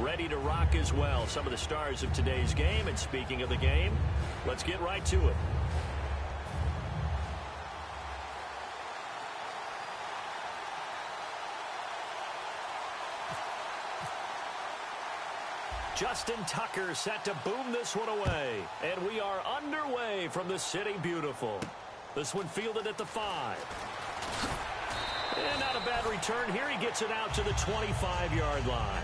ready to rock as well. Some of the stars of today's game. And speaking of the game, let's get right to it. Justin Tucker set to boom this one away. And we are underway from the City Beautiful. This one fielded at the 5. And not a bad return here. He gets it out to the 25-yard line.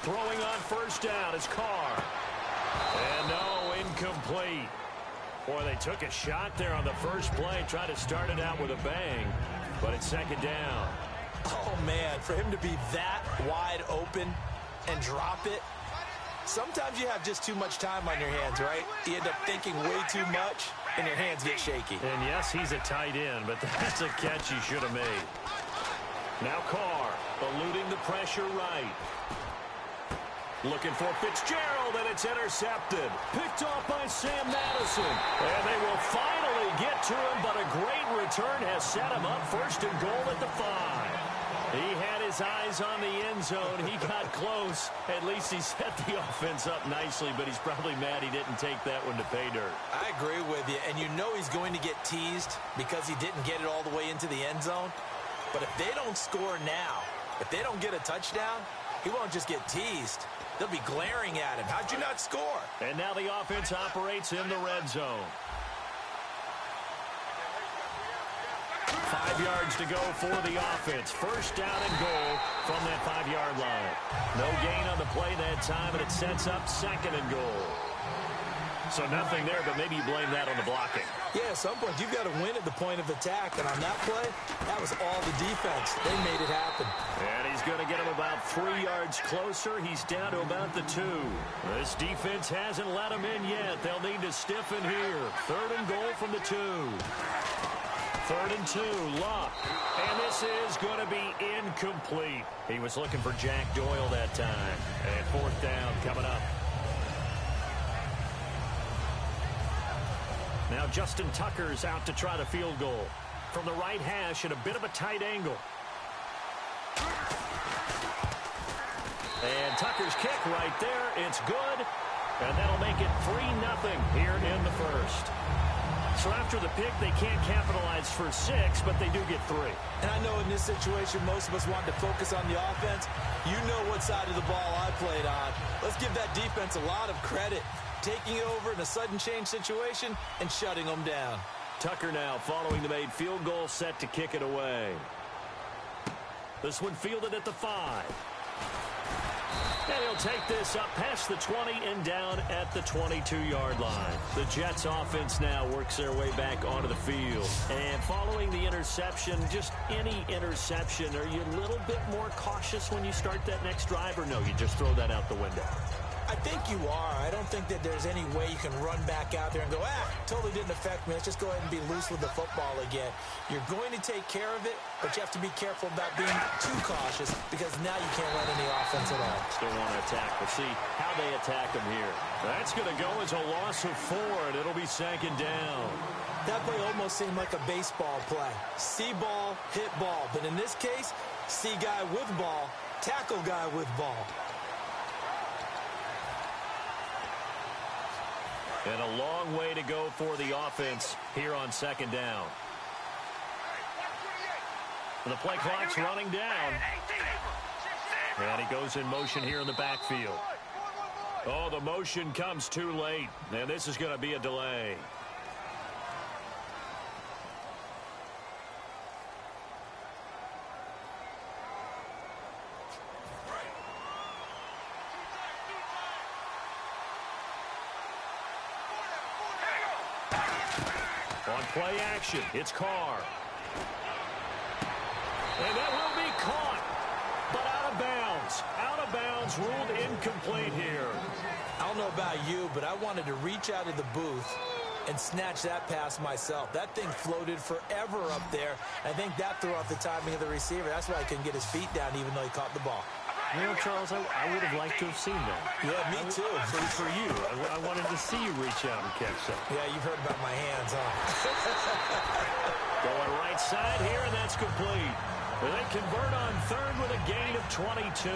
Throwing on first down is Carr. And no, incomplete. Boy, they took a shot there on the first play, tried to start it out with a bang, but it's second down. Oh, man, for him to be that wide open and drop it, sometimes you have just too much time on your hands, right? You end up thinking way too much, and your hands get shaky. And yes, he's a tight end, but that's a catch he should have made. Now Carr, eluding the pressure right. Looking for Fitzgerald, and it's intercepted. Picked off by Sam Madison. And they will finally get to him, but a great return has set him up first and goal at the 5. He had his eyes on the end zone. He got close. At least he set the offense up nicely, but he's probably mad he didn't take that one to pay dirt. I agree with you, and you know he's going to get teased because he didn't get it all the way into the end zone. But if they don't score now, if they don't get a touchdown, he won't just get teased. They'll be glaring at him. How'd you not score? And now the offense operates in the red zone. 5 yards to go for the offense. First down and goal from that 5-yard line. No gain on the play that time, and it sets up second and goal. So nothing there, but maybe you blame that on the blocking. Yeah, at some point, you've got to win at the point of attack. And on that play, that was all the defense. They made it happen. And he's going to get him about 3 yards closer. He's down to about the 2. This defense hasn't let him in yet. They'll need to stiffen here. Third and goal from the 2. Third and 2, Luck. And this is going to be incomplete. He was looking for Jack Doyle that time. And fourth down coming up. Now Justin Tucker's out to try the field goal. From the right hash at a bit of a tight angle. And Tucker's kick right there. It's good. And that'll make it 3-0 here in the first. So after the pick, they can't capitalize for 6, but they do get 3. And I know in this situation, most of us want to focus on the offense. You know what side of the ball I played on. Let's give that defense a lot of credit. Taking over in a sudden change situation and shutting them down. Tucker now following the made field goal, set to kick it away. This one fielded at the 5. And he'll take this up past the 20 and down at the 22-yard line. The Jets offense now works their way back onto the field. And following the interception, just any interception, are you a little bit more cautious when you start that next drive, or no, you just throw that out the window? I think you are. I don't think that there's any way you can run back out there and go, totally didn't affect me. Let's just go ahead and be loose with the football again. You're going to take care of it, but you have to be careful about being too cautious because now you can't run any offense at all. Still want to attack. We'll see how they attack them here. That's going to go as a loss of 4, and it'll be second down. That play almost seemed like a baseball play. See ball, hit ball. But in this case, see guy with ball, tackle guy with ball. And a long way to go for the offense here on second down. The play clock's running down. And he goes in motion here in the backfield. Oh, the motion comes too late. And this is going to be a delay. On play action, it's Carr. And that will be caught, but out of bounds. Out of bounds, ruled incomplete here. I don't know about you, but I wanted to reach out of the booth and snatch that pass myself. That thing floated forever up there. I think that threw off the timing of the receiver. That's why he couldn't get his feet down even though he caught the ball. You know, Charles, I would have liked to have seen that. Yeah, me too. For you. I wanted to see you reach out and catch that. Yeah, you've heard about my hands, huh? Going right side here, and that's complete. They convert on third with a gain of 22.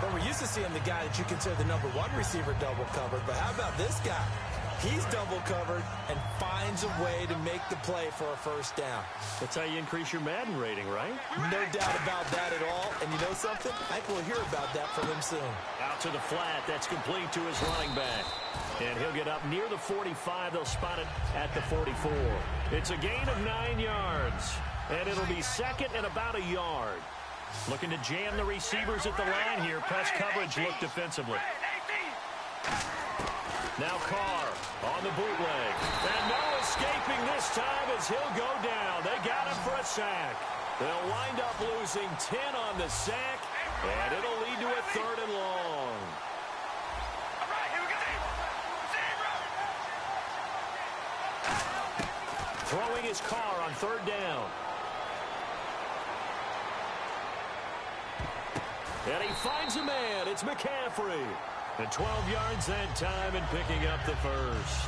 But we're used to seeing the guy that you consider the number one receiver double covered. But how about this guy? He's double covered and finds a way to make the play for a first down. That's how you increase your Madden rating, right? No doubt about that at all. And you know something? I think we'll hear about that from him soon. Out to the flat. That's complete to his running back. And he'll get up near the 45. They'll spot it at the 44. It's a gain of 9 yards. And it'll be second and about a yard. Looking to jam the receivers at the line here. Press coverage look defensively. Now Carr on the bootleg. And no escaping this time as he'll go down. They got him for a sack. They'll wind up losing 10 on the sack. And it'll lead to a third and long. Throwing his Carr on third down. And he finds a man. It's McCaffrey. And 12 yards that time and picking up the first.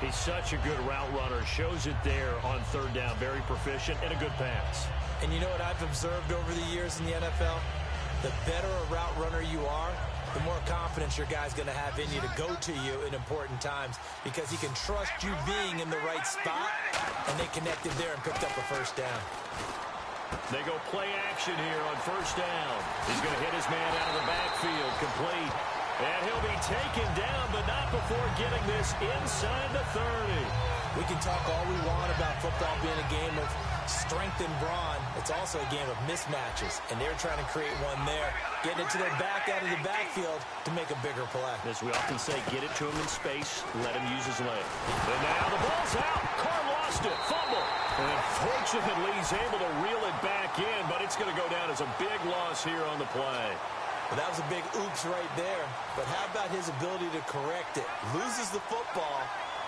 He's such a good route runner. Shows it there on third down. Very proficient and a good pass. And you know what I've observed over the years in the NFL? The better a route runner you are, the more confidence your guy's going to have in you to go to you in important times because he can trust you being in the right spot, and they connected there and picked up a first down. They go play action here on first down. He's going to hit his man out of the backfield, complete. And he'll be taken down, but not before getting this inside the 30. We can talk all we want about football being a game of strength and brawn. It's also a game of mismatches, and they're trying to create one there, getting it to their back out of the backfield to make a bigger play. As we often say, get it to him in space, let him use his leg. And now the ball's out. Carr lost it. Fumble. And fortunately, he's able to reel it back in, but it's going to go down as a big loss here on the play. Well, that was a big oops right there. But how about his ability to correct it? Loses the football,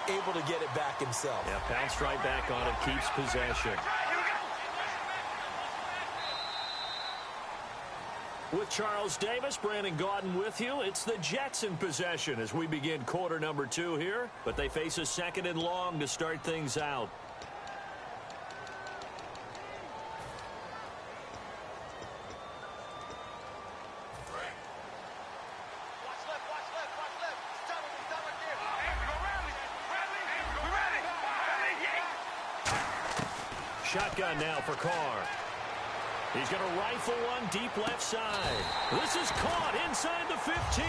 able to get it back himself. Yeah, bounced right back on it, keeps possession. With Charles Davis, Brandon Gaudin with you. It's the Jets in possession as we begin quarter number 2 here. But they face a second and long to start things out. Shotgun now for Carr. He's going to rifle one deep left side. This is caught inside the 15.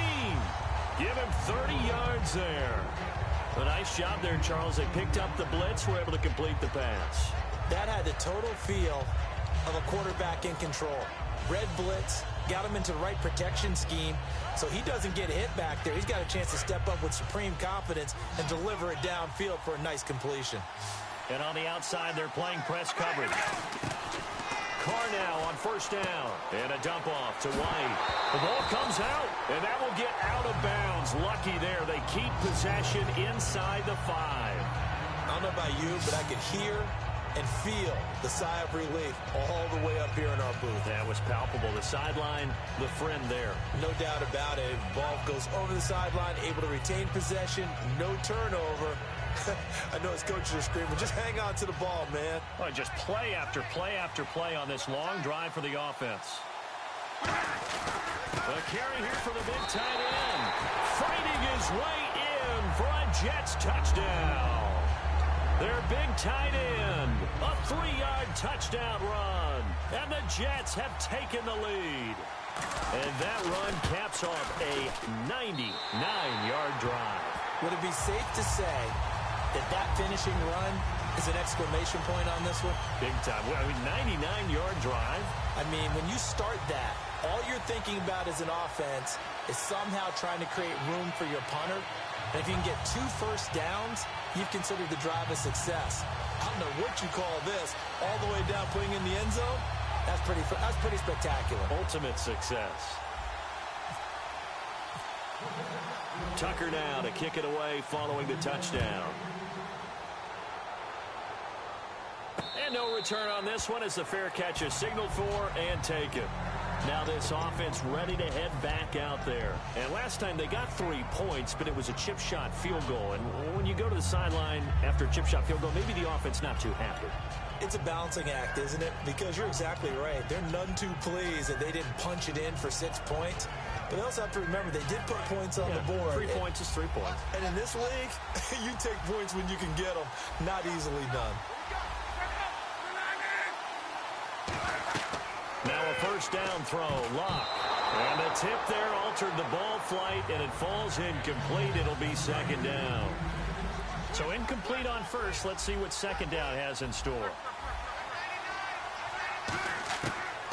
Give him 30 yards there. A nice job there, Charles. They picked up the blitz, were able to complete the pass. That had the total feel of a quarterback in control. Red blitz, got him into the right protection scheme, so he doesn't get hit back there. He's got a chance to step up with supreme confidence and deliver it downfield for a nice completion. And on the outside, they're playing press coverage. Carr now on first down. And a dump off to White. The ball comes out, and that will get out of bounds. Lucky there. They keep possession inside the 5. I don't know about you, but I could hear and feel the sigh of relief all the way up here in our booth. That was palpable. The sideline, the friend there. No doubt about it. Ball goes over the sideline, able to retain possession, no turnover. I know his coaches are screaming, just hang on to the ball, man. Oh, just play after play after play on this long drive for the offense. A carry here for the big tight end. Fighting his way in for a Jets touchdown. Their big tight end, a 3-yard touchdown run. And the Jets have taken the lead. And that run caps off a 99-yard drive. Would it be safe to say that that finishing run is an exclamation point on this one? Big time. I mean, 99-yard drive. I mean, when you start that, all you're thinking about as an offense is somehow trying to create room for your punter. And if you can get 2 first downs, you've considered the drive a success. I don't know what you call this. All the way down, putting in the end zone. That's pretty spectacular. Ultimate success. Tucker now to kick it away following the touchdown. And no return on this one as the fair catch is signaled for and taken. Now this offense ready to head back out there. And last time they got 3 points, but it was a chip shot field goal. And when you go to the sideline after a chip shot field goal, maybe the offense not too happy. It's a balancing act, isn't it? Because you're exactly right. They're none too pleased that they didn't punch it in for 6 points. But they also have to remember they did put points on the board. 3 points is 3 points. And in this league, you take points when you can get them. Not easily done. Now a first down throw, Luck. And the tip there altered the ball flight, and it falls incomplete. It'll be second down. So incomplete on first. Let's see what second down has in store.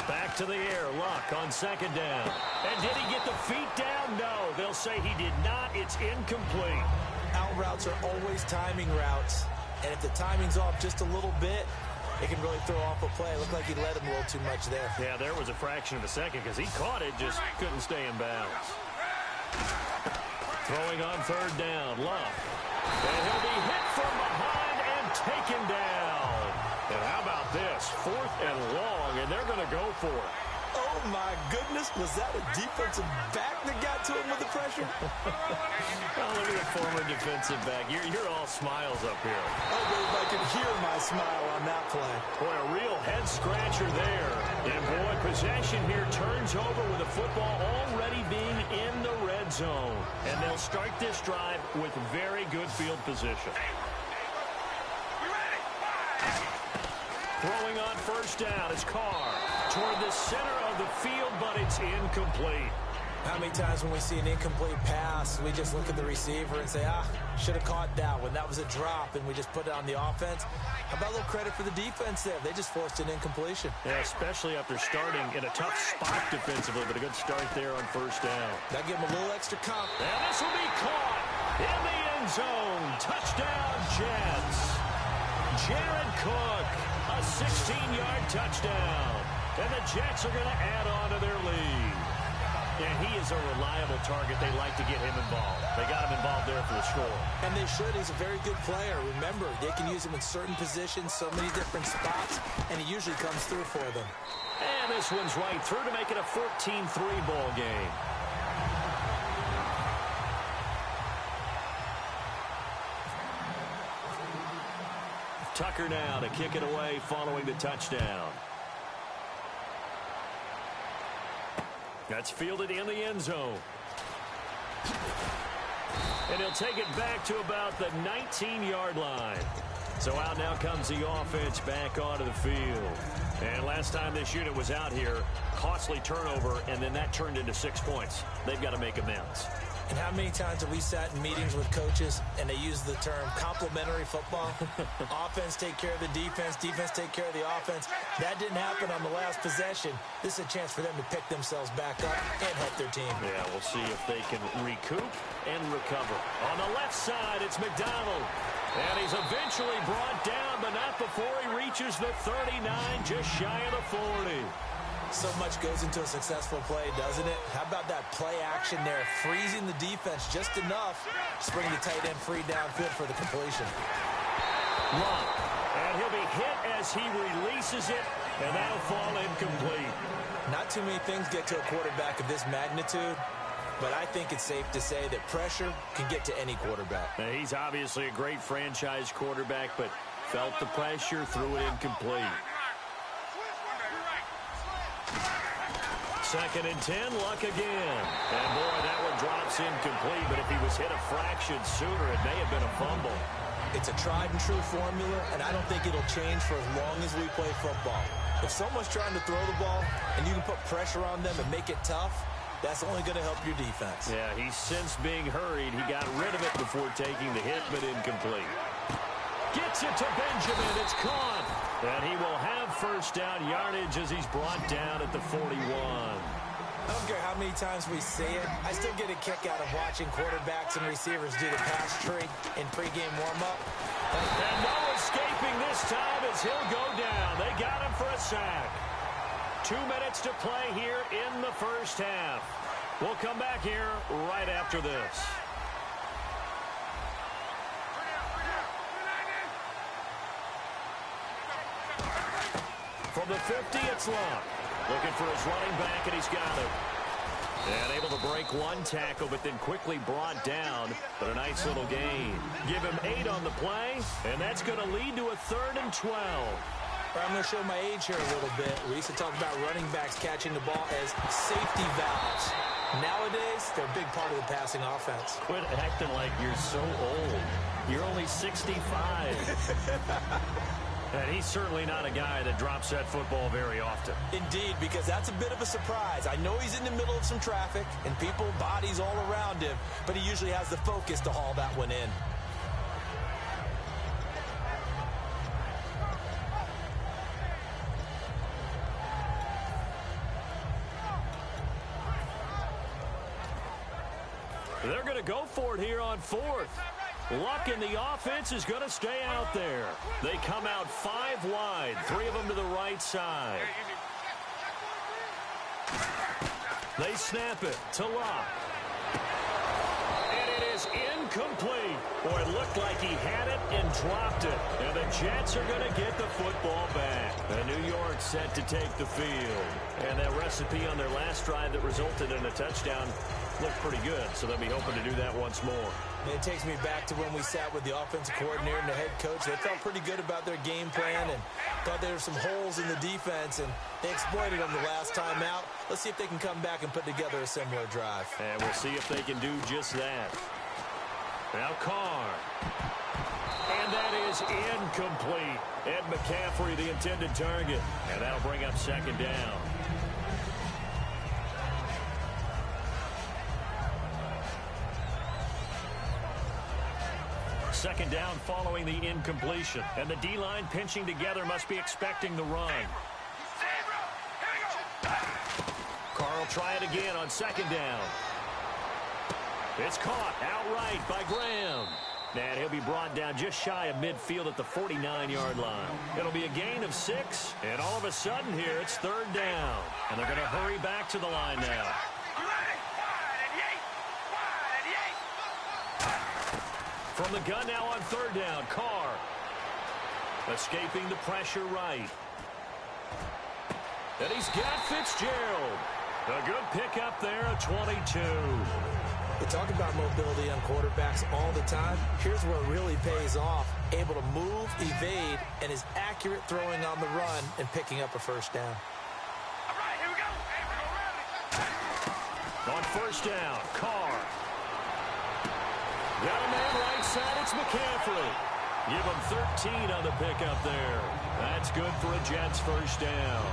Back to the air, Luck on second down. And did he get the feet down? No, they'll say he did not. It's incomplete. Out routes are always timing routes. And if the timing's off just a little bit, it can really throw off a play. It looked like he let him a little too much there. Yeah, there was a fraction of a second because he caught it, just couldn't stay in bounds. Throwing on third down, Luck. And he'll be hit from behind and taken down. And how about this? 4th and long, and they're going to go for it. Oh, my goodness. Was that a defensive back that got to him with the pressure? Oh, look at the former defensive back. You're all smiles up here. Oh, babe, I can hear my smile on that play. Boy, a real head-scratcher there. And, boy, possession here turns over with the football already being in the red zone. And they'll start this drive with very good field position. Throwing on first down is Carr toward the center of the field, but it's incomplete. How many times when we see an incomplete pass, we just look at the receiver and say, should have caught that one. That was a drop, and we just put it on the offense. How about a little credit for the defense there? They just forced an incompletion. Yeah, especially after starting in a tough spot defensively, but a good start there on first down. That give them a little extra comp. And this will be caught in the end zone. Touchdown, Jets. Jared Cook, a 16-yard touchdown. And the Jets are going to add on to their lead. And he is a reliable target. They like to get him involved. They got him involved there for the score. And they should. He's a very good player. Remember, they can use him in certain positions, so many different spots, and he usually comes through for them. And this one's right through to make it a 14-3 ball game. Tucker now to kick it away following the touchdown. That's fielded in the end zone. And he'll take it back to about the 19-yard line. So out now comes the offense back onto the field. And last time this unit was out here, costly turnover, and then that turned into 6 points. They've got to make amends. And how many times have we sat in meetings with coaches and they use the term complementary football? Offense take care of the defense, defense take care of the offense. That didn't happen on the last possession. This is a chance for them to pick themselves back up and help their team. Yeah, we'll see if they can recoup and recover. On the left side, it's McDonald. And he's eventually brought down, but not before he reaches the 39, just shy of the 40. So much goes into a successful play, doesn't it? How about that play action there, freezing the defense just enough to bring the tight end free downfield for the completion. Luck, and he'll be hit as he releases it, and that'll fall incomplete. Not too many things get to a quarterback of this magnitude, but I think it's safe to say that pressure can get to any quarterback. Now, he's obviously a great franchise quarterback, but felt the pressure, threw it incomplete. 2nd and 10, Luck again. And, boy, that one drops incomplete, but if he was hit a fraction sooner, it may have been a fumble. It's a tried-and-true formula, and I don't think it'll change for as long as we play football. If someone's trying to throw the ball and you can put pressure on them and make it tough, that's only going to help your defense. Yeah, he sensed being hurried. He got rid of it before taking the hit, but incomplete. Gets it to Benjamin. It's caught. And he will have first down yardage as he's brought down at the 41. I don't care how many times we say it, I still get a kick out of watching quarterbacks and receivers do the pass tree in pregame warm-up. And no escaping this time as he'll go down. They got him for a sack. 2 minutes to play here in the first half. We'll come back here right after this. From the 50, it's Luck. Looking for his running back, and he's got it. And able to break one tackle, but then quickly brought down. But a nice little gain. Give him 8 on the play, and that's going to lead to a 3rd and 12. I'm going to show my age here a little bit. We used to talk about running backs catching the ball as safety valves. Nowadays, they're a big part of the passing offense. Quit acting like you're so old. You're only 65. And he's certainly not a guy that drops that football very often. Indeed, because that's a bit of a surprise. I know he's in the middle of some traffic and people, bodies all around him, but he usually has the focus to haul that one in. They're going to go for it here on 4th. Luck in the offense is going to stay out there. They come out 5 wide, 3 of them to the right side. They snap it to Luck. And it is incomplete. Boy, it looked like he had it and dropped it. And the Jets are going to get the football back. And New York set to take the field. And that recipe on their last drive that resulted in a touchdown looked pretty good, so they'll be hoping to do that once more. It takes me back to when we sat with the offensive coordinator and the head coach. They felt pretty good about their game plan and thought there were some holes in the defense, and they exploited them the last time out. Let's see if they can come back and put together a similar drive. And we'll see if they can do just that. Now Carr. And that is incomplete. Ed McCaffrey, the intended target. And that'll bring up 2nd down. Second down following the incompletion. And the D-line pinching together must be expecting the run. Carr will try it again on 2nd down. It's caught outright by Graham. And he'll be brought down just shy of midfield at the 49-yard line. It'll be a gain of 6. And all of a sudden here, it's 3rd down. And they're going to hurry back to the line now. From the gun now on 3rd down, Carr. Escaping the pressure right. And he's got Fitzgerald. A good pickup there at 22. We talk about mobility on quarterbacks all the time. Here's where it really pays off. Able to move, evade, and is accurate throwing on the run and picking up a first down. All right, here we go. On 1st down, Carr. Got a man right side, it's McCaffrey. Give him 13 on the pickup there. That's good for a Jets first down.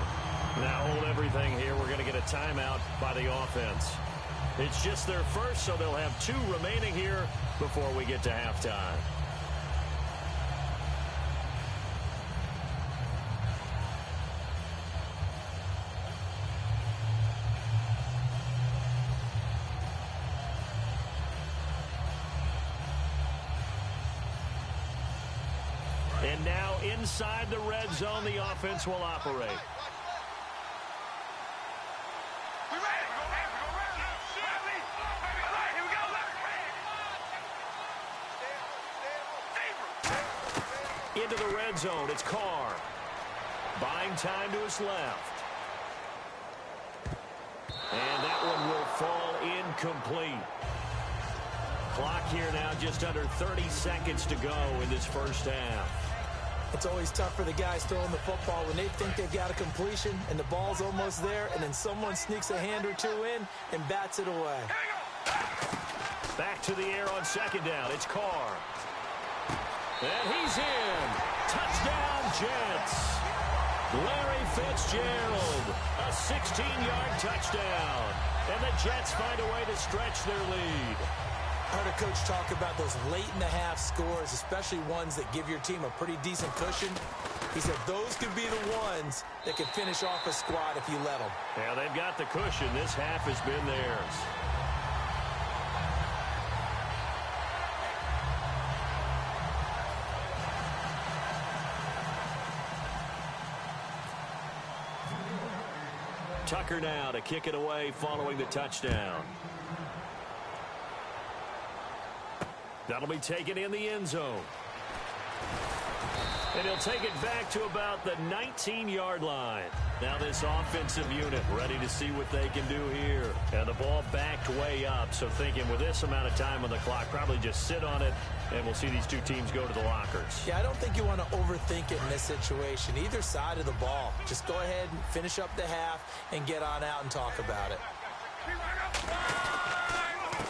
Now hold everything here. We're going to get a timeout by the offense. It's just their first, so they'll have 2 remaining here before we get to halftime. And now inside the red zone, the offense will operate. Into the red zone, it's Carr. Buying time to his left. And that one will fall incomplete. Clock here now just under 30 seconds to go in this first half. It's always tough for the guys throwing the football when they think they've got a completion and the ball's almost there, and then someone sneaks a hand or two in and bats it away. Back to the air on second down. It's Carr. And he's in. Touchdown, Jets. Larry Fitzgerald, a 16-yard touchdown. And the Jets find a way to stretch their lead. I heard a coach talk about those late-in-the-half scores, especially ones that give your team a pretty decent cushion. He said those could be the ones that could finish off a squad if you let them. Yeah, they've got the cushion. This half has been theirs. Tucker now to kick it away following the touchdown. That'll be taken in the end zone. And he'll take it back to about the 19-yard line. Now this offensive unit ready to see what they can do here. And the ball backed way up, so thinking with this amount of time on the clock, probably just sit on it, and we'll see these two teams go to the lockers. Yeah, I don't think you want to overthink it in this situation. Either side of the ball. Just go ahead and finish up the half and get on out and talk about it.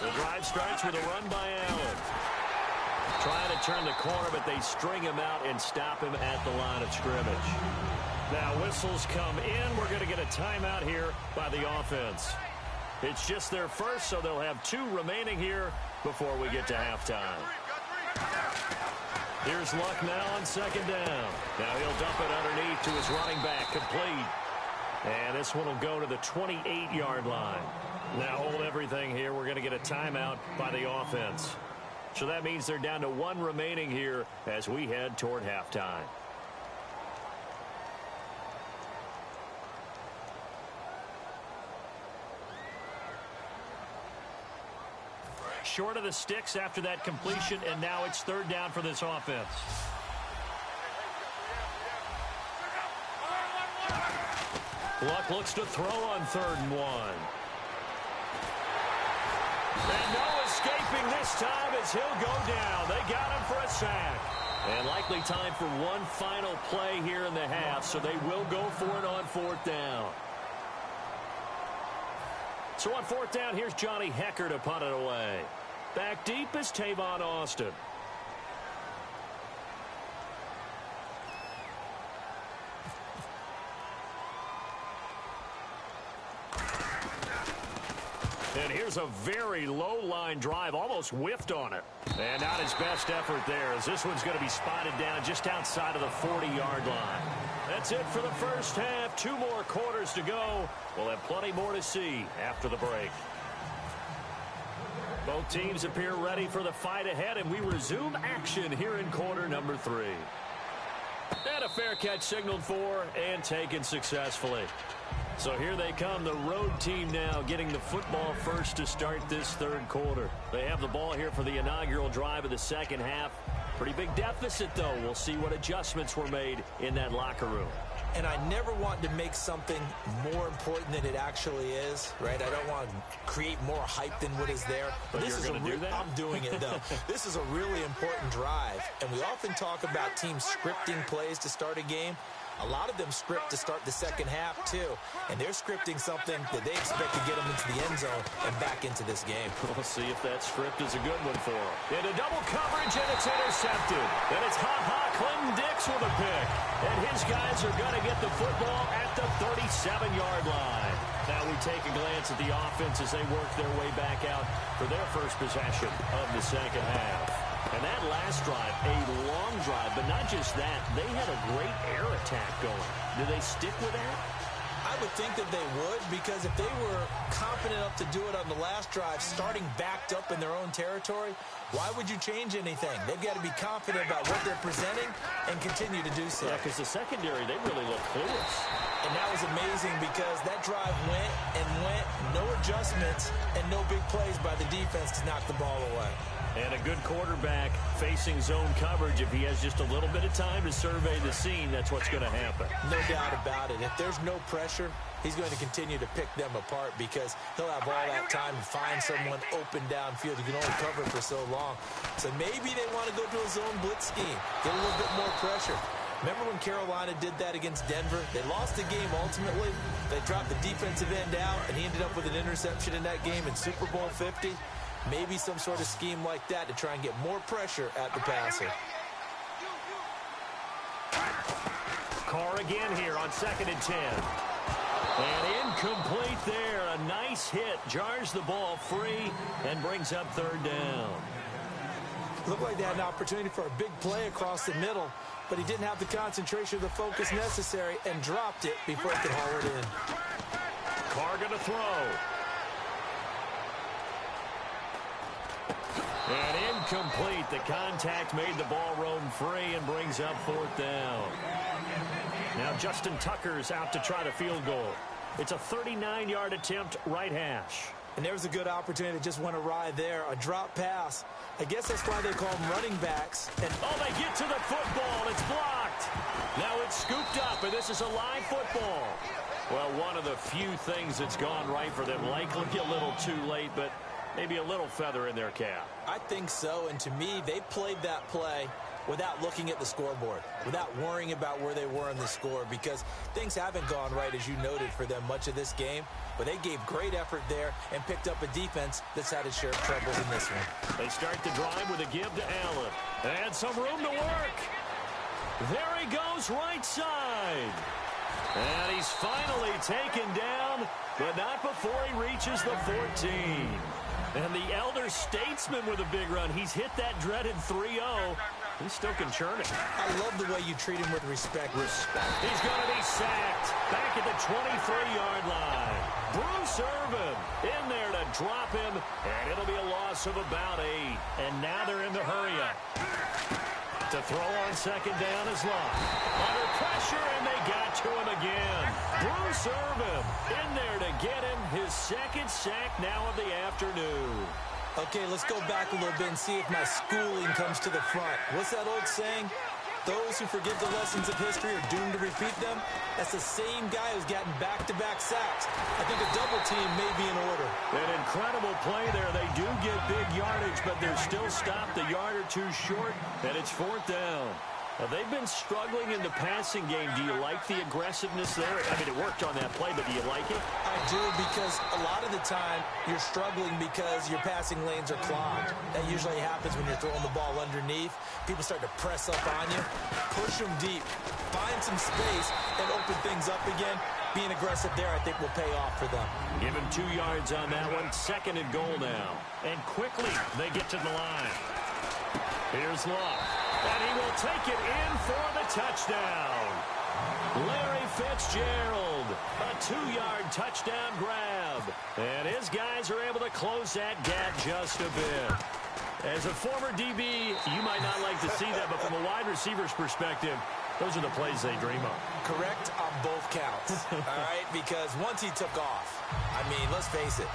The drive starts with a run by Allen. Trying to turn the corner, but they string him out and stop him at the line of scrimmage. Now whistles come in. We're going to get a timeout here by the offense. It's just their first, so they'll have 2 remaining here before we get to halftime. Here's Luck now on second down. Now he'll dump it underneath to his running back, complete. And this one will go to the 28-yard line. Now hold everything here. We're going to get a timeout by the offense. So that means they're down to 1 remaining here as we head toward halftime. Short of the sticks after that completion, and now it's third down for this offense. Luck looks to throw on 3rd and 1. And no escaping this time as he'll go down. They got him for a sack. And likely time for one final play here in the half, so they will go for it on 4th down. So on 4th down, here's Johnny Hekker to punt it away. Back deep is Tavon Austin. And here's a very low-line drive, almost whiffed on it. And not his best effort there, as this one's going to be spotted down just outside of the 40-yard line. That's it for the first half. 2 more quarters to go. We'll have plenty more to see after the break. Both teams appear ready for the fight ahead, and we resume action here in quarter number 3. And a fair catch signaled for and taken successfully. So here they come, the road team now getting the football first to start this 3rd quarter. They have the ball here for the inaugural drive of the second half. Pretty big deficit, though. We'll see what adjustments were made in that locker room. And I never want to make something more important than it actually is, right? I don't want to create more hype than what is there. But this you're going to do that? I'm doing it, though. This is a really important drive. And we often talk about teams scripting plays to start a game. A lot of them script to start the second half, too. And they're scripting something that they expect to get them into the end zone and back into this game. We'll see if that script is a good one for them. Into double coverage, and it's intercepted. And it's Clinton Dix with a pick. And his guys are going to get the football at the 37-yard line. Now we take a glance at the offense as they work their way back out for their first possession of the second half. And that last drive, a long drive, but not just that, they had a great air attack going. Do they stick with that? I would think that they would, because if they were confident enough to do it on the last drive, starting backed up in their own territory, why would you change anything? They've got to be confident about what they're presenting and continue to do so. Yeah, because the secondary, they really look clueless. And that was amazing because that drive went and went, no adjustments, and no big plays by the defense to knock the ball away. And a good quarterback facing zone coverage. If he has just a little bit of time to survey the scene, that's what's going to happen. No doubt about it. If there's no pressure, he's going to continue to pick them apart because he'll have all that time to find someone open downfield. You can only cover for so long. So maybe they want to go to a zone blitz scheme, get a little bit more pressure. Remember when Carolina did that against Denver? They lost the game ultimately. They dropped the defensive end out, and he ended up with an interception in that game in Super Bowl 50. Maybe some sort of scheme like that to try and get more pressure at the passer. Carr again here on 2nd and 10. And incomplete there. A nice hit. Jars the ball free and brings up 3rd down. Looked like they had an opportunity for a big play across the middle, but he didn't have the concentration or the focus necessary and dropped it before he could haul it in. Carr going to throw. And incomplete. The contact made the ball roam free and brings up 4th down. Now Justin Tucker's out to try the field goal. It's a 39-yard attempt, right hash. And there's a good opportunity that just went awry there. A drop pass. I guess that's why they call them running backs. And oh, they get to the football. It's blocked. Now it's scooped up, and this is a live football. Well, one of the few things that's gone right for them. Likely a little too late, but maybe a little feather in their cap. I think so, and to me, they played that play without looking at the scoreboard, without worrying about where they were in the score, because things haven't gone right, as you noted, for them much of this game. But they gave great effort there and picked up a defense that's had its share of troubles in this one. They start the drive with a give to Allen. And some room to work. There he goes, right side. And he's finally taken down, but not before he reaches the 14. And the elder statesman with a big run. He's hit that dreaded 3-0. He still can churn it. I love the way you treat him with respect. He's going to be sacked back at the 23-yard line. Bruce Irvin in there to drop him, and it'll be a loss of about 8. And now they're in the hurry-up. To throw on 2nd down is Locke. Under pressure, and they got to him again. Bruce Irvin in there to get him his 2nd sack now of the afternoon. Okay, let's go back a little bit and see if my schooling comes to the front. What's that old saying? Those who forget the lessons of history are doomed to repeat them. That's the same guy who's gotten back-to-back sacks. I think a double team may be in order. An incredible play there. They do get big yardage, but they're still stopped a yard or two short, and it's 4th down. They've been struggling in the passing game. Do you like the aggressiveness there? I mean, it worked on that play, but do you like it? I do, because a lot of the time you're struggling because your passing lanes are clogged. That usually happens when you're throwing the ball underneath. People start to press up on you. Push them deep. Find some space and open things up again. Being aggressive there, I think, will pay off for them. Give him 2 yards on that one. 2nd and goal now. And quickly they get to the line. Here's Locke. And he will take it in for the touchdown. Larry Fitzgerald, a 2-yard touchdown grab. And his guys are able to close that gap just a bit. As a former DB, you might not like to see that, but from a wide receiver's perspective, those are the plays they dream of. Correct on both counts, all right? Because once he took off, I mean, let's face it,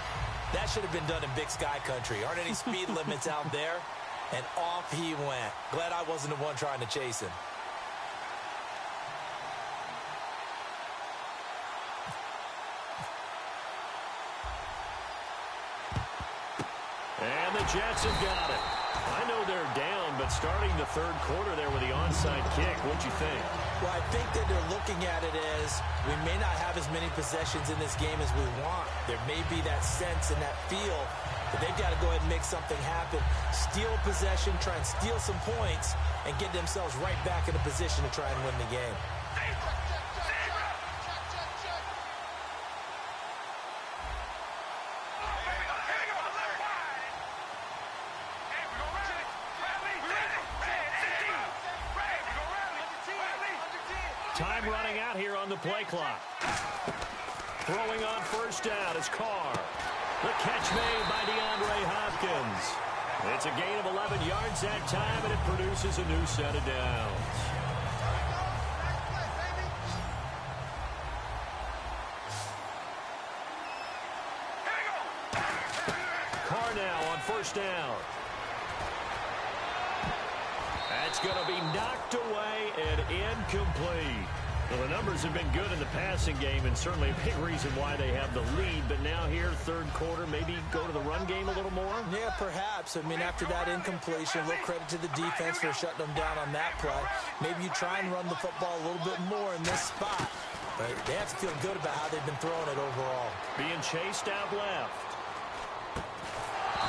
that should have been done in Big Sky country. Aren't any speed limits out there? And off he went. Glad I wasn't the one trying to chase him. And the Jets have got it. I know they're down, but starting the 3rd quarter there with the onside kick, what'd you think? Well, I think that they're looking at it as we may not have as many possessions in this game as we want. There may be that sense and that feel that they've got to go ahead and make something happen. Steal possession, try and steal some points, and get themselves right back in a position to try and win the game. Time running out here on the play clock. Throwing on 1st down is Carr. The catch made by DeAndre Hopkins. It's a gain of 11 yards that time, and it produces a new set of downs. Carr now on 1st down. That's going to be knocked away and incomplete. Well, the numbers have been good in the passing game, and certainly a big reason why they have the lead. But now here, third quarter, maybe go to the run game a little more? Yeah, perhaps. I mean, after that incompletion, a little credit to the defense for shutting them down on that play. Maybe you try and run the football a little bit more in this spot. But they have to feel good about how they've been throwing it overall. Being chased out left.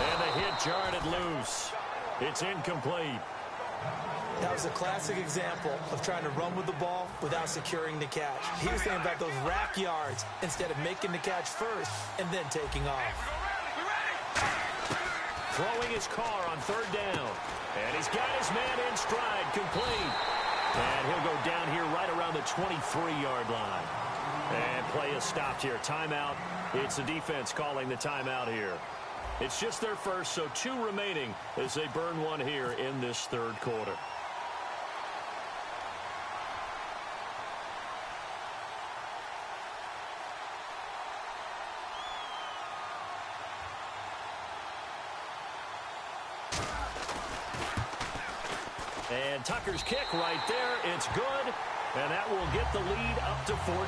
And the hit jarred it loose. It's incomplete. That was a classic example of trying to run with the ball without securing the catch. He was thinking about those rack yards instead of making the catch first and then taking off. Throwing his car on third down. And he's got his man in stride, complete. And he'll go down here right around the 23-yard line. And play is stopped here. Timeout. It's the defense calling the timeout here. It's just their first, so 2 remaining as they burn one here in this third quarter. And Tucker's kick right there. It's good. And that will get the lead up to 14.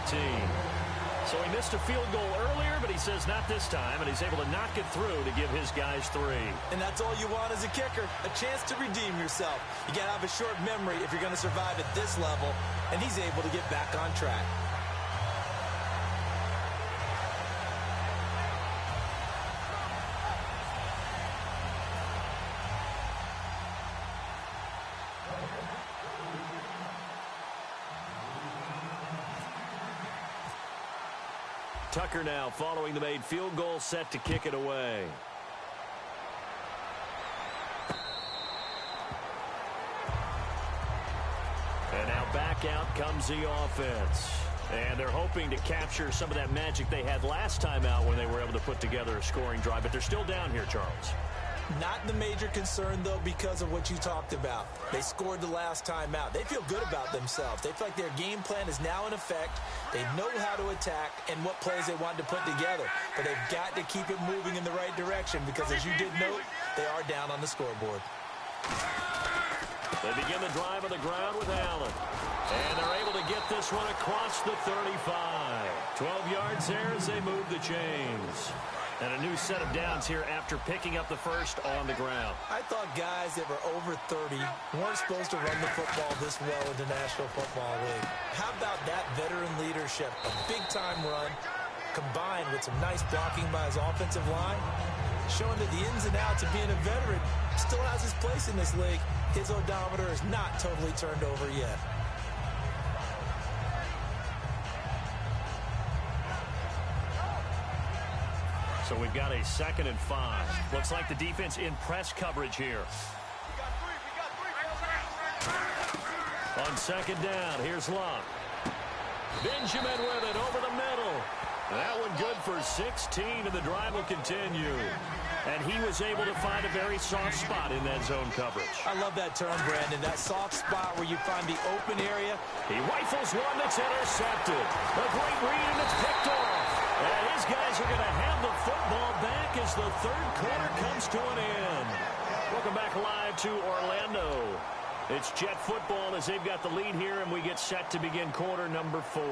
So he missed a field goal earlier, but he says not this time, and he's able to knock it through to give his guys 3. And that's all you want as a kicker, a chance to redeem yourself. You got to have a short memory if you're going to survive at this level, and he's able to get back on track. Tucker now following the made field goal, set to kick it away. And now back out comes the offense. And they're hoping to capture some of that magic they had last time out when they were able to put together a scoring drive. But they're still down here, Charles. Not the major concern, though, because of what you talked about. They scored the last time out. They feel good about themselves. They feel like their game plan is now in effect. They know how to attack and what plays they want to put together. But they've got to keep it moving in the right direction because, as you did note, they are down on the scoreboard. They begin the drive on the ground with Allen. And they're able to get this one across the 35. 12 yards there as they move the chains. And a new set of downs here after picking up the first on the ground. I thought guys that were over 30 weren't supposed to run the football this well in the National Football League. How about that veteran leadership? A big-time run combined with some nice blocking by his offensive line, showing that the ins and outs of being a veteran still has his place in this league. His odometer is not totally turned over yet. So we've got a 2nd and 5. Looks like the defense in press coverage here. On 2nd down, here's Luck. Benjamin with it over the middle. That one good for 16, and the drive will continue. And he was able to find a very soft spot in that zone coverage. I love that term, Brandon. That soft spot where you find the open area. He rifles one that's intercepted. A great read, and it's picked off. And his guys are going to have the football back as the third quarter comes to an end. Welcome back live to Orlando. It's Jet football as they've got the lead here, and we get set to begin quarter number 4.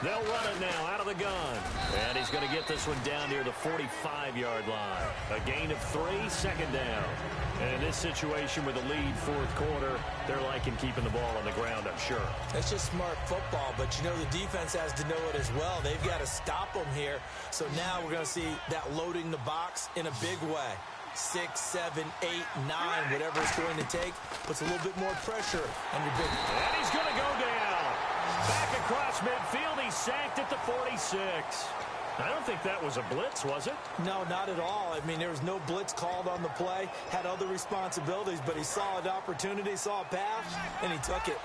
They'll run it now out of the gun. And he's going to get this one down near the 45-yard line. A gain of 3, 2nd down. And in this situation with a lead fourth quarter, they're liking keeping the ball on the ground, I'm sure. That's just smart football, but you know the defense has to know it as well. They've got to stop them here. So now we're going to see that loading the box in a big way. 6, 7, 8, 9, whatever it's going to take, puts a little bit more pressure on your big. And he's going to go down. Back across midfield, he's sacked at the 46. I don't think that was a blitz, was it? No, not at all. I mean, there was no blitz called on the play. Had other responsibilities, but he saw an opportunity, saw a pass, and he took it.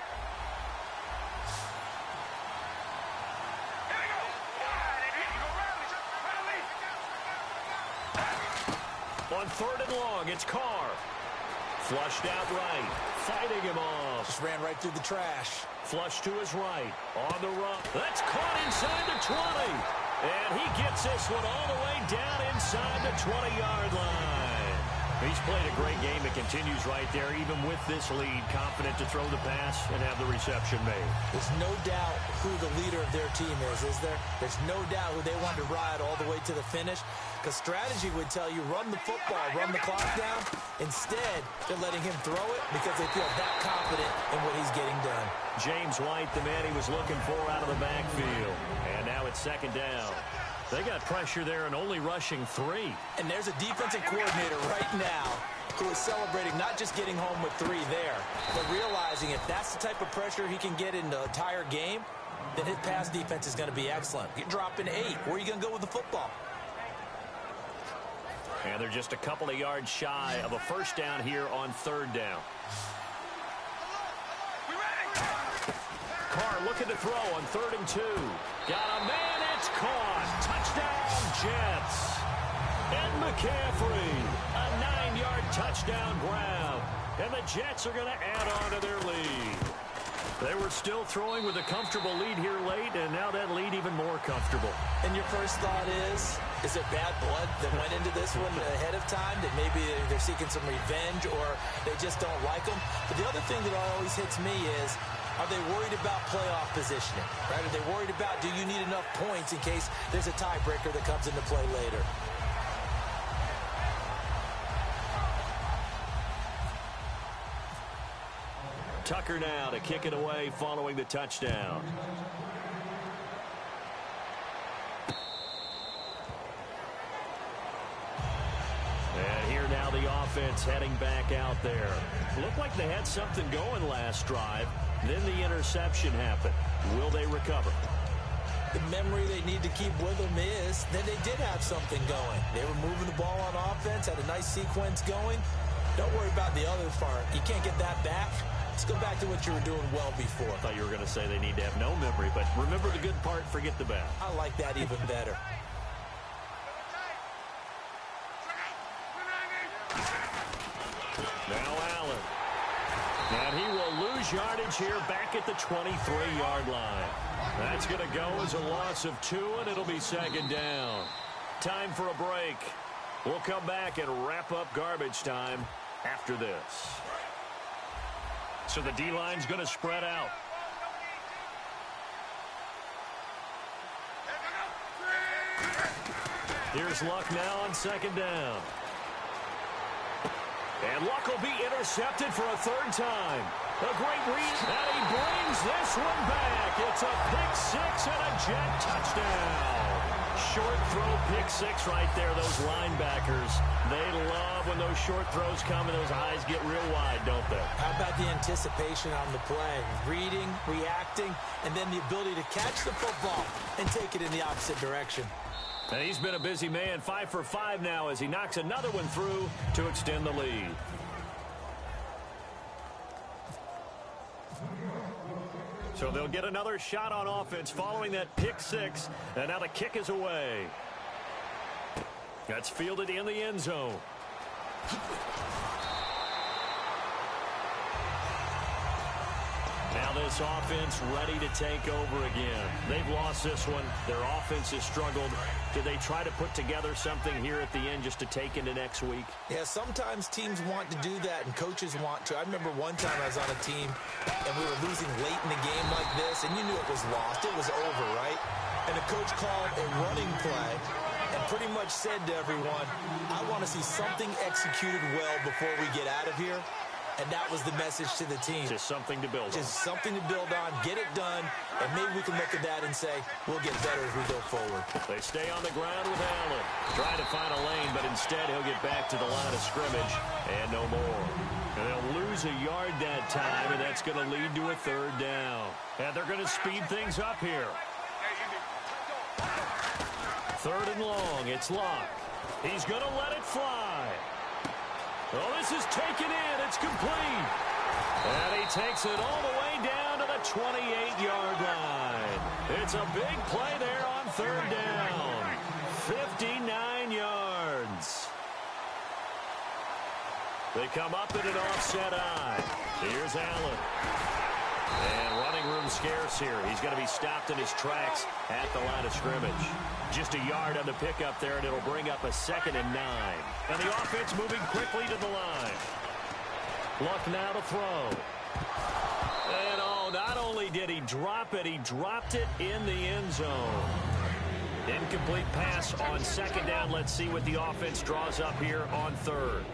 On 3rd and long, it's Carr. Flushed out right. Fighting him off. Just ran right through the trash. Flush to his right. On the run. That's caught inside the 20. And he gets this one all the way down inside the 20-yard line. He's played a great game and continues right there, even with this lead, confident to throw the pass and have the reception made. There's no doubt who the leader of their team is there? There's no doubt who they want to ride all the way to the finish, because strategy would tell you run the football, run the clock down. Instead, they're letting him throw it because they feel that confident in what he's getting done. James White, the man he was looking for out of the backfield. And now it's second down. They got pressure there and only rushing 3. And there's a defensive coordinator right now who is celebrating not just getting home with 3 there, but realizing if that's the type of pressure he can get in the entire game, then his pass defense is going to be excellent. You're dropping 8. Where are you going to go with the football? And they're just a couple of yards shy of a first down here on third down. Carr looking to throw on 3rd and 2. Got a man, it's caught. Touchdown, Jets. And McCaffrey, a 9-yard touchdown grab. And the Jets are going to add on to their lead. They were still throwing with a comfortable lead here late, and now that lead even more comfortable. And your first thought is it bad blood that went into this one ahead of time, that maybe they're seeking some revenge or they just don't like them? But the other thing that always hits me is, are they worried about playoff positioning? Right? Are they worried about, do you need enough points in case there's a tiebreaker that comes into play later? Tucker now to kick it away following the touchdown. And here now the offense heading back out there. Looked like they had something going last drive. Then the interception happened. Will they recover? The memory they need to keep with them is that they did have something going. They were moving the ball on offense, had a nice sequence going. Don't worry about the other part. You can't get that back. Let's go back to what you were doing well before. I thought you were going to say they need to have no memory, but remember the good part, forget the bad. I like that even better. Now Allen. And he will lose yardage here back at the 23-yard line. That's going to go as a loss of 2, and it'll be second down. Time for a break. We'll come back and wrap up garbage time after this. So the D-line's going to spread out. Here's Luck now on second down. And Luck will be intercepted for a 3rd time. A great read, and he brings this one back. It's a pick-6 and a Jet touchdown. Short throw, pick-6 right there. Those linebackers, they love when those short throws come and those eyes get real wide, don't they? How about the anticipation on the play? Reading, reacting, and then the ability to catch the football and take it in the opposite direction. And he's been a busy man, 5 for 5 now as he knocks another one through to extend the lead. So they'll get another shot on offense following that pick-6. And now the kick is away. That's fielded in the end zone. Now this offense ready to take over again. They've lost this one. Their offense has struggled. Did they try to put together something here at the end just to take into next week? Yeah, sometimes teams want to do that and coaches want to. I remember one time I was on a team and we were losing late in the game like this, and you knew it was lost. It was over, right? And the coach called a running play and pretty much said to everyone, I want to see something executed well before we get out of here. And that was the message to the team. Just something to build on. Just something to build on, get it done, and maybe we can look at that and say, we'll get better as we go forward. They stay on the ground with Allen. Trying to find a lane, but instead he'll get back to the line of scrimmage and no more. And they'll lose a yard that time, and that's going to lead to a 3rd down. And they're going to speed things up here. 3rd and long, it's Luck. He's going to let it fly. Oh, this is taken in. It's complete. And he takes it all the way down to the 28-yard line. It's a big play there on 3rd down. 59 yards. They come up in an offset eye. Here's Allen. And running room scarce here. He's going to be stopped in his tracks at the line of scrimmage. Just a yard on the pickup there, and it'll bring up a 2nd and 9. And the offense moving quickly to the line. Luck now to throw. And not only did he drop it, he dropped it in the end zone. Incomplete pass on 2nd down. Let's see what the offense draws up here on 3rd.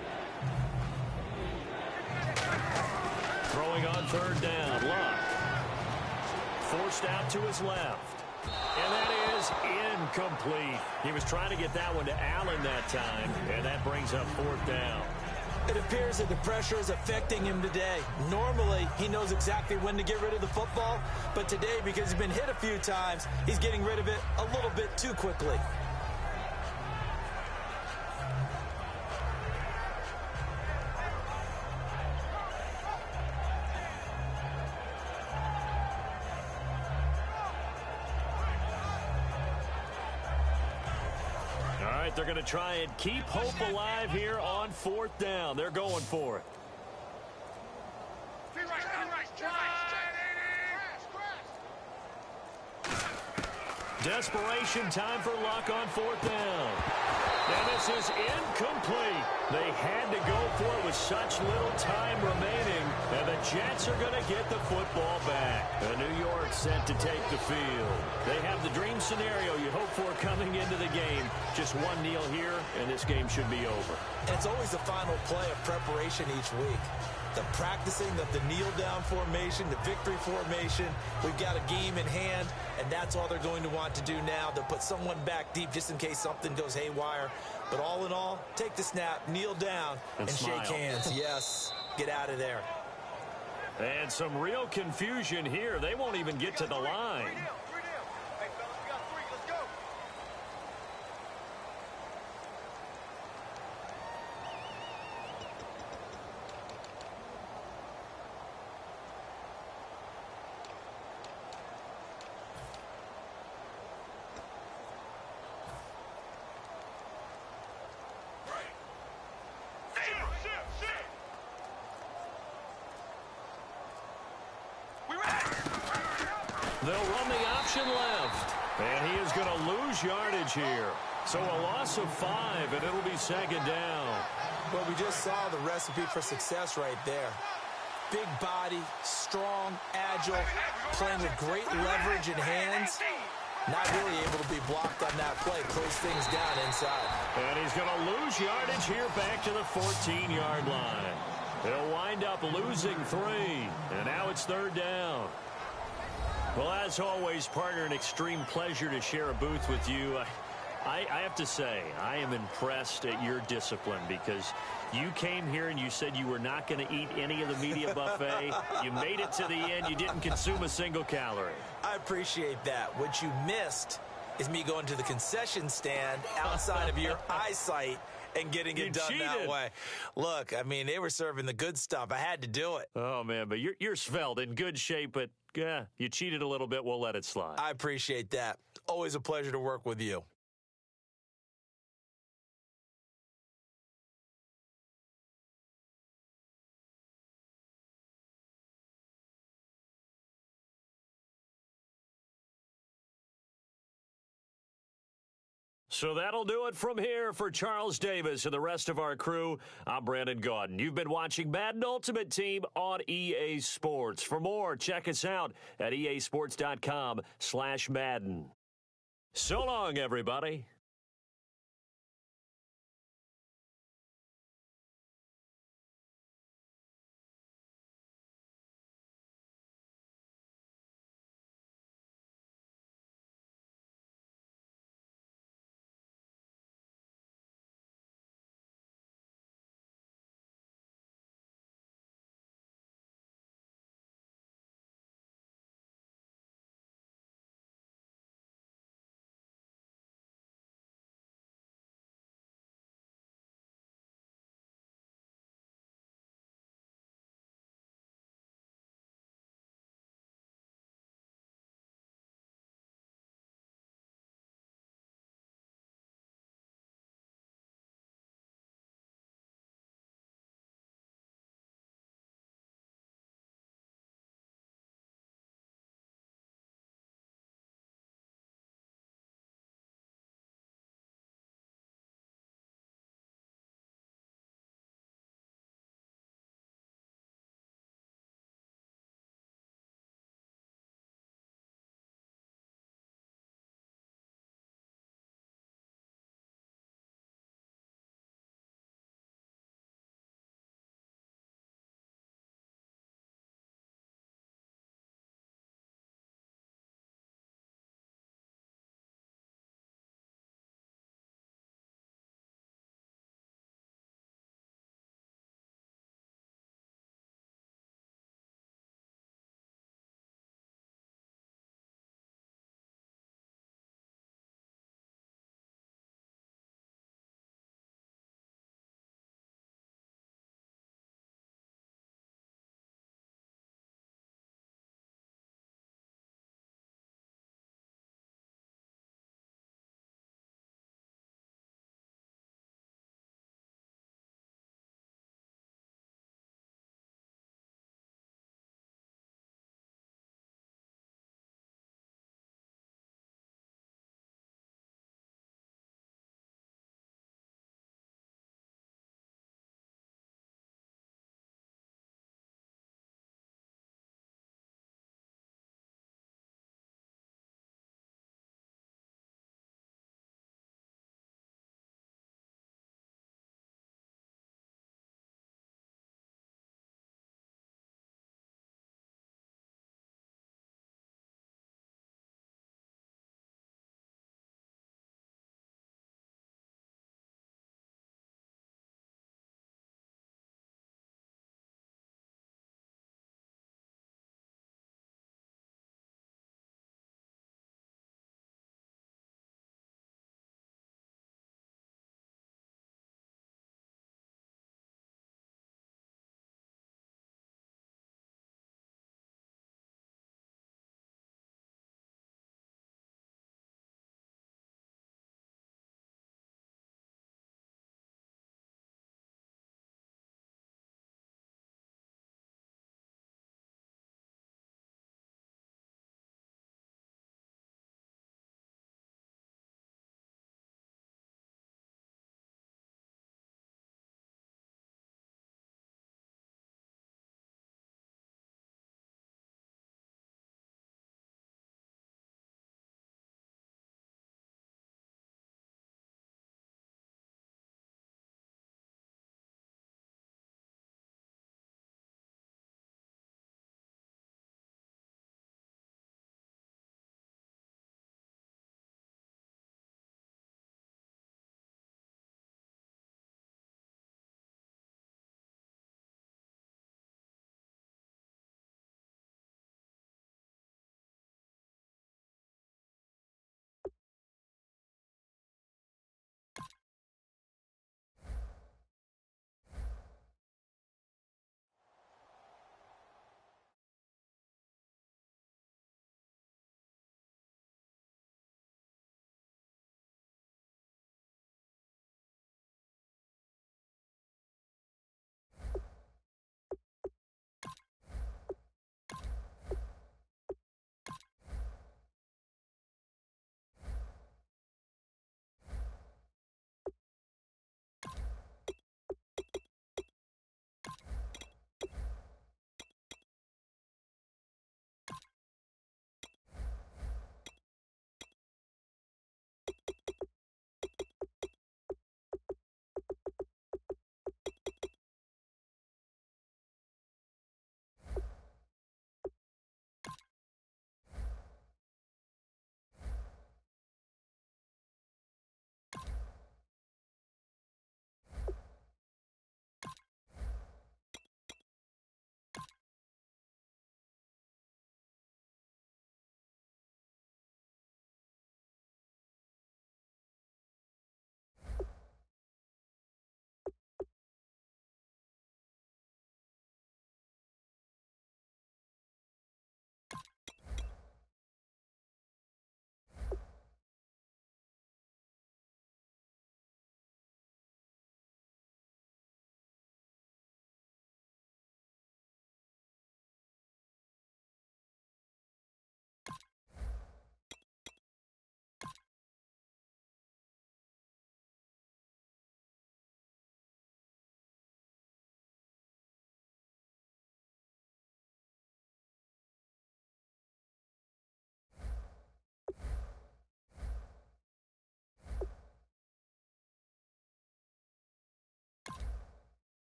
Throwing on 3rd down. Luck. Forced out to his left. And that is incomplete. He was trying to get that one to Allen that time, and that brings up 4th down. It appears that the pressure is affecting him today. Normally, he knows exactly when to get rid of the football, but today, because he's been hit a few times, he's getting rid of it a little bit too quickly. They're going to try and keep hope alive here on 4th down. They're going for it. Desperation time for Luck on 4th down. And this is incomplete. They had to go for it with such little time remaining. And the Jets are going to get the football back. And New York set to take the field. They have the dream scenario you hope for coming into the game. Just one kneel here, and this game should be over. And it's always the final play of preparation each week. The practicing of the kneel-down formation, the victory formation. We've got a game in hand, and that's all they're going to want to do now. They'll put someone back deep just in case something goes haywire. But all in all, take the snap, kneel down, and shake hands. Yes, get out of there. And some real confusion here. They won't even get to the line. They'll run the option left. And he is going to lose yardage here. So a loss of 5, and it'll be 2nd down. Well, we just saw the recipe for success right there. Big body, strong, agile, playing with great leverage in hands. Not really able to be blocked on that play. Close things down inside. And he's going to lose yardage here back to the 14-yard line. He'll wind up losing 3. And now it's 3rd down. Well, as always, partner, an extreme pleasure to share a booth with you. I have to say, I am impressed at your discipline because you came here and you said you were not going to eat any of the media buffet. You made it to the end. You didn't consume a single calorie. I appreciate that. What you missed is me going to the concession stand outside of your eyesight and getting it done that way. Look, I mean, they were serving the good stuff. I had to do it. Oh, man, but you're svelte, in good shape, but yeah, you cheated a little bit. We'll let it slide. I appreciate that. Always a pleasure to work with you. So that'll do it from here for Charles Davis and the rest of our crew. I'm Brandon Gaudin. You've been watching Madden Ultimate Team on EA Sports. For more, check us out at easports.com/Madden. So long, everybody.